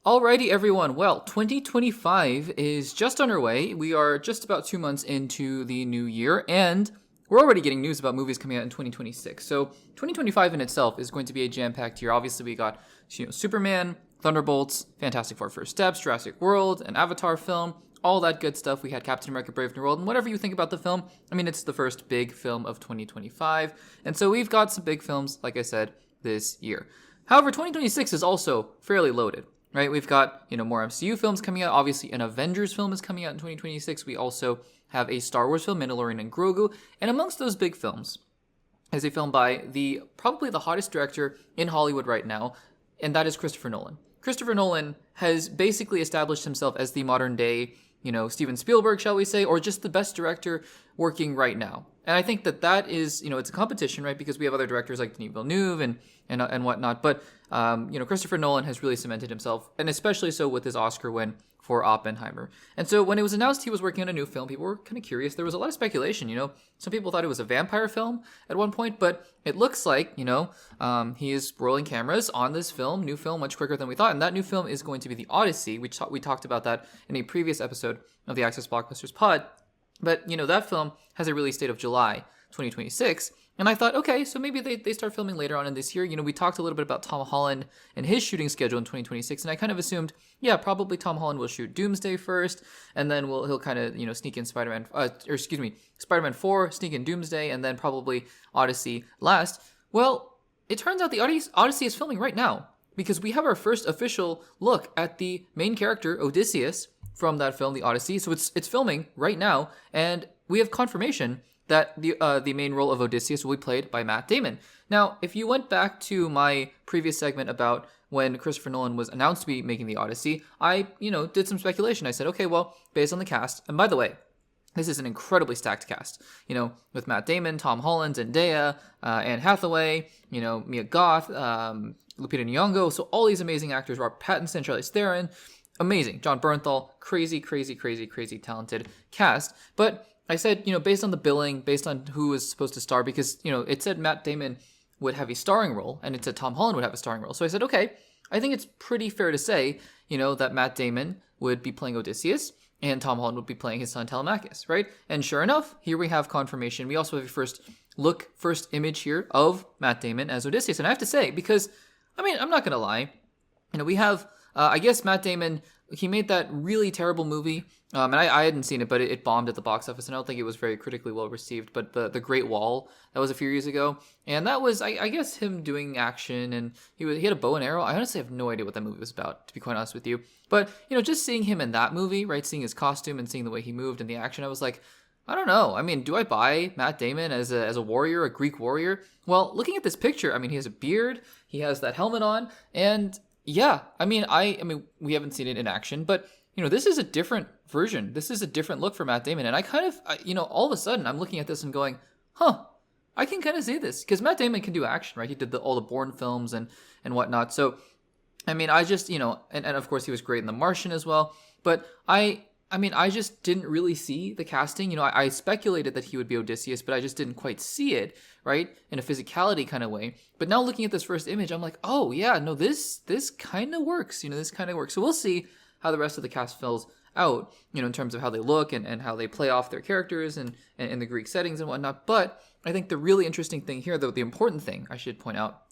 Alrighty, everyone. Well, 2025 is just underway. We are just about 2 months into the new year, and we're already getting news about movies coming out in 2026. So 2025 in itself is going to be a jam-packed year. Obviously, we got Superman, Thunderbolts, Fantastic Four First Steps, Jurassic World, an Avatar film, all that good stuff. We had Captain America Brave New World, and whatever you think about the film, I mean, it's the first big film of 2025. And so we've got some big films, like I said, this year. However, 2026 is also fairly loaded. Right, we've got, more MCU films coming out. Obviously, an Avengers film is coming out in 2026. We also have a Star Wars film, Mandalorian and Grogu. And amongst those big films is a film by probably the hottest director in Hollywood right now, and that is Christopher Nolan. Christopher Nolan has basically established himself as the modern day, Steven Spielberg, shall we say, or just the best director working right now. And I think that is, it's a competition, right? Because we have other directors like Denis Villeneuve and whatnot. But, Christopher Nolan has really cemented himself, and especially so with his Oscar win for Oppenheimer. And so when it was announced he was working on a new film, people were kind of curious. There was a lot of speculation, Some people thought it was a vampire film at one point, but it looks like, he is rolling cameras on this film, new film, much quicker than we thought. And that new film is going to be The Odyssey. We talked about that in a previous episode of the Access Blockbusters Pod. But, that film has a release date of July 2026. And I thought, okay, so maybe they start filming later on in this year. We talked a little bit about Tom Holland and his shooting schedule in 2026. And I kind of assumed, yeah, probably Tom Holland will shoot Doomsday first. And then he'll kind of, sneak in Spider-Man 4, sneak in Doomsday, and then probably Odyssey last. Well, it turns out the Odyssey is filming right now, because we have our first official look at the main character, Odysseus, from that film, The Odyssey. So it's filming right now, and we have confirmation that the main role of Odysseus will be played by Matt Damon. Now, if you went back to my previous segment about when Christopher Nolan was announced to be making The Odyssey, I, did some speculation. I said, okay, well, based on the cast, and by the way, this is an incredibly stacked cast, with Matt Damon, Tom Holland, Zendaya, Anne Hathaway, Mia Goth, Lupita Nyong'o, so all these amazing actors, Robert Pattinson, Charlize Theron, amazing, John Bernthal, crazy talented cast. But I said, based on the billing, based on who was supposed to star, because, it said Matt Damon would have a starring role, and it said Tom Holland would have a starring role. So I said, okay, I think it's pretty fair to say, that Matt Damon would be playing Odysseus, and Tom Holland would be playing his son Telemachus, right? And sure enough, here we have confirmation. We also have a first image here of Matt Damon as Odysseus. And I have to say, because, I'm not going to lie, we have, I guess Matt Damon, he made that really terrible movie, and I hadn't seen it, but it bombed at the box office, and I don't think it was very critically well received, but the Great Wall, that was a few years ago, and that was, I guess, him doing action, and he had a bow and arrow. I honestly have no idea what that movie was about, to be quite honest with you, but, just seeing him in that movie, right, seeing his costume and seeing the way he moved and the action, I was like, I don't know. Do I buy Matt Damon as a warrior, a Greek warrior? Well, looking at this picture, he has a beard, he has that helmet on, and yeah, we haven't seen it in action, but, this is a different version. This is a different look for Matt Damon. And I kind of, all of a sudden, I'm looking at this and going, I can kind of see this. Because Matt Damon can do action, right? He did all the Bourne films and whatnot. So, I just, and of course he was great in The Martian as well. But I just didn't really see the casting. I speculated that he would be Odysseus, but I just didn't quite see it, right? In a physicality kind of way. But now looking at this first image, I'm like, oh yeah, no, this kind of works. This kind of works. So we'll see how the rest of the cast fills out, in terms of how they look and how they play off their characters and the Greek settings and whatnot. But I think the really interesting thing here, though, the important thing I should point out,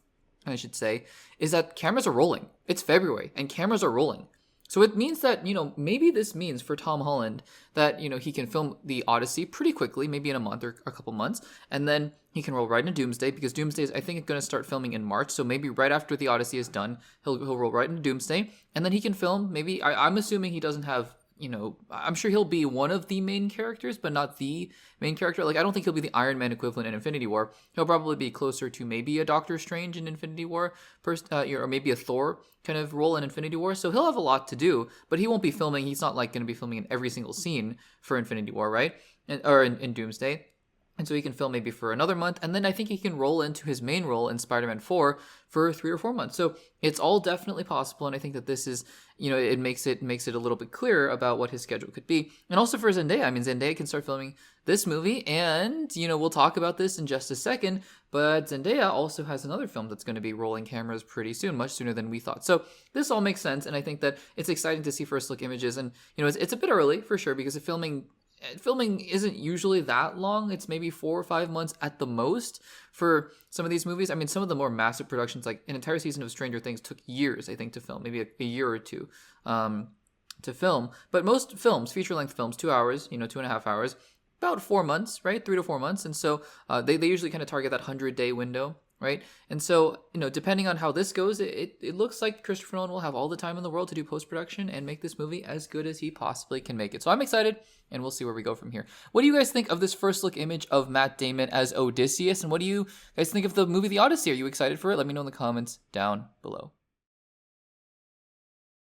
I should say, is that cameras are rolling. It's February and cameras are rolling. So it means that, maybe this means for Tom Holland that, he can film The Odyssey pretty quickly, maybe in a month or a couple months, and then he can roll right into Doomsday, because Doomsday is, I think, going to start filming in March, so maybe right after The Odyssey is done, he'll roll right into Doomsday, and then he can film, maybe, I'm assuming he doesn't have, I'm sure he'll be one of the main characters, but not the main character. Like, I don't think he'll be the Iron Man equivalent in Infinity War. He'll probably be closer to maybe a Doctor Strange in Infinity War, or maybe a Thor kind of role in Infinity War. So he'll have a lot to do, but he won't be filming. He's not like going to be filming in every single scene for Infinity War, right? Or in Doomsday. And so he can film maybe for another month, and then I think he can roll into his main role in Spider-Man 4 for 3 or 4 months. So it's all definitely possible, and I think that this is, it makes it a little bit clearer about what his schedule could be. And also for Zendaya, I mean, Zendaya can start filming this movie, and, we'll talk about this in just a second, but Zendaya also has another film that's going to be rolling cameras pretty soon, much sooner than we thought. So this all makes sense, and I think that it's exciting to see first look images, and, it's a bit early, for sure, because filming isn't usually that long. It's maybe 4 or 5 months at the most for some of these movies. I mean, some of the more massive productions, like an entire season of Stranger Things, took years, I think, to film, maybe a year or two to film. But most films, feature-length films, 2 hours, 2.5 hours, about 4 months, right? 3 to 4 months. And so they usually kind of target that 100-day window, right? And so, depending on how this goes, it looks like Christopher Nolan will have all the time in the world to do post-production and make this movie as good as he possibly can make it. So I'm excited, and we'll see where we go from here. What do you guys think of this first look image of Matt Damon as Odysseus? And what do you guys think of the movie The Odyssey? Are you excited for it? Let me know in the comments down below.